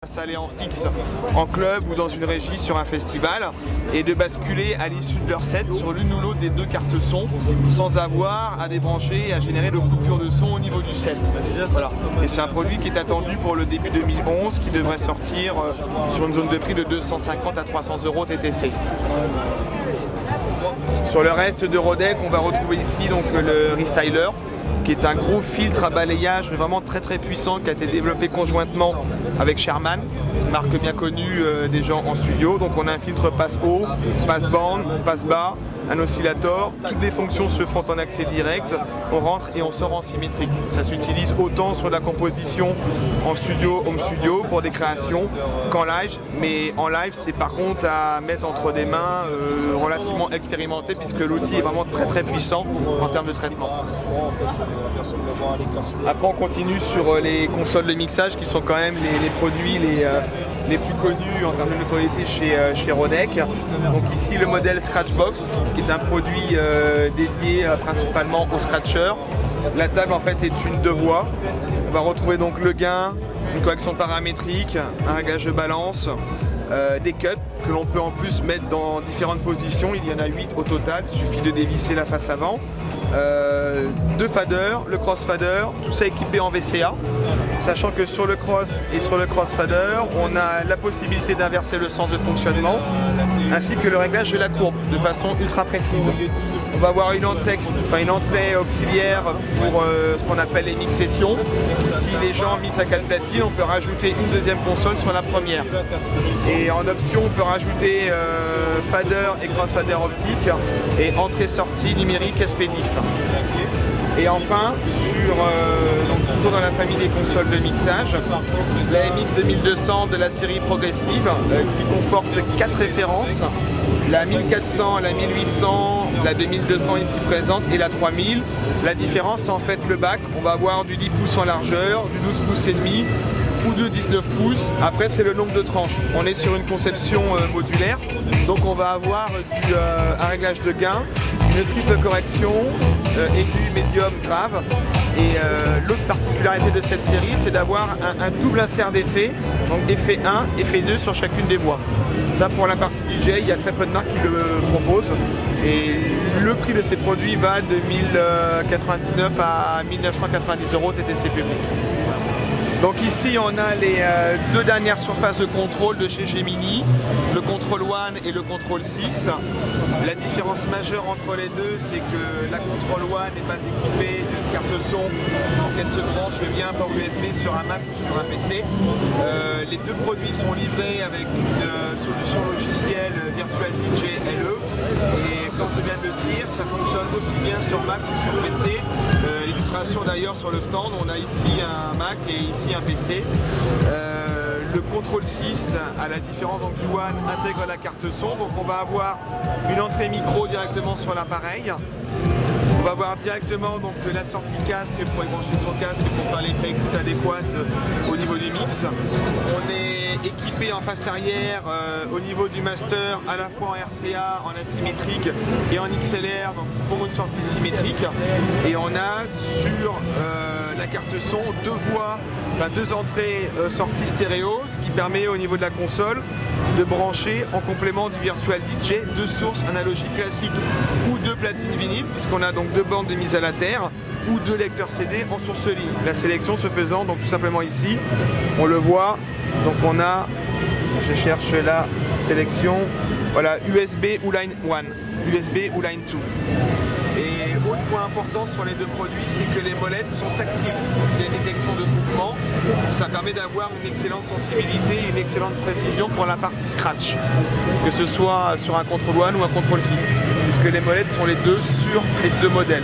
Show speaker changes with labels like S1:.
S1: S'installer en fixe en club ou dans une régie sur un festival et de basculer à l'issue de leur set sur l'une ou l'autre des deux cartes son sans avoir à débrancher et à générer de coupures de son au niveau du set. Voilà. Et c'est un produit qui est attendu pour le début 2011 qui devrait sortir sur une zone de prix de 250 à 300 € TTC. Sur le reste de Rodec, on va retrouver ici donc le Restyler, qui est un gros filtre à balayage vraiment très puissant qui a été développé conjointement avec Sherman, marque bien connue des gens en studio. Donc on a un filtre passe haut, passe band, passe bas, un oscillator. Toutes les fonctions se font en accès direct. On rentre et on sort en symétrique. Ça s'utilise autant sur la composition en studio, home studio pour des créations qu'en live. Mais en live, c'est par contre à mettre entre des mains relativement expérimentées puisque l'outil est vraiment très puissant en termes de traitement. Après on continue sur les consoles de mixage qui sont quand même les produits les plus connus en termes de notoriété chez Rodec. Donc ici le modèle Scratchbox qui est un produit dédié principalement aux scratchers. La table en fait est une 2 voies. On va retrouver donc le gain, une correction paramétrique, un réglage de balance, des cuts que l'on peut en plus mettre dans différentes positions. Il y en a 8 au total, il suffit de dévisser la face avant. 2 faders, le crossfader, tout ça équipé en VCA, sachant que sur le cross et sur le crossfader, on a la possibilité d'inverser le sens de fonctionnement, ainsi que le réglage de la courbe de façon ultra précise. On va avoir une entrée auxiliaire pour ce qu'on appelle les mix sessions. Si les gens mixent à 4 platines, on peut rajouter une deuxième console sur la première. Et en option, on peut rajouter fader et crossfader optique et entrée-sortie numérique SPDIF. Et enfin, donc toujours dans la famille des consoles de mixage, la MX 2200 de la série progressive qui comporte 4 références, la 1400, la 1800, la 2200 ici présente et la 3000. La différence c'est en fait le bac, on va avoir du 10 pouces en largeur, du 12 pouces et demi ou de 19 pouces. Après c'est le nombre de tranches. On est sur une conception modulaire, donc on va avoir un réglage de gain, une triple correction, aigu, médium, grave. Et l'autre particularité de cette série, c'est d'avoir un double insert d'effets, donc effet 1, effet 2 sur chacune des voix. Ça pour la partie DJ, il y a très peu de marques qui le proposent. Et le prix de ces produits va de 1099 à 1990 € TTC public. Donc ici on a les 2 dernières surfaces de contrôle de chez Gemini, le Control One et le Control 6. La différence majeure entre les deux, c'est que la Control One n'est pas équipée d'une carte son, donc elle se branche via un port USB sur un Mac ou sur un PC. Les deux produits sont livrés avec une solution logicielle Virtual DJ LE. Et comme je viens de le dire, ça fonctionne aussi bien sur Mac que sur PC. L'illustration d'ailleurs sur le stand, on a ici un Mac et ici un PC. Le Control 6, à la différence donc, du One, intègre la carte son. Donc on va avoir une entrée micro directement sur l'appareil. On va avoir directement donc, la sortie casque pour y brancher son casque pour faire les préécoutes adéquates au niveau du mix. On est équipé en face arrière au niveau du master à la fois en RCA, en asymétrique et en XLR donc pour une sortie symétrique. Et on a sur la carte son 2 voix, enfin 2 entrées sorties stéréo, ce qui permet au niveau de la console de brancher en complément du Virtual DJ 2 sources analogiques classiques ou 2 platines vinyles, puisqu'on a donc 2 bandes de mise à la terre ou 2 lecteurs CD en source ligne. La sélection se faisant donc tout simplement ici, on le voit, donc on a, je cherche la sélection, voilà, USB ou Line 1, USB ou Line 2. Et autre point important sur les deux produits, c'est que les molettes sont tactiles. Il y a une détection de mouvement. Ça permet d'avoir une excellente sensibilité et une excellente précision pour la partie scratch, que ce soit sur un Control One ou un Control 6, puisque les molettes sont les deux sur les 2 modèles.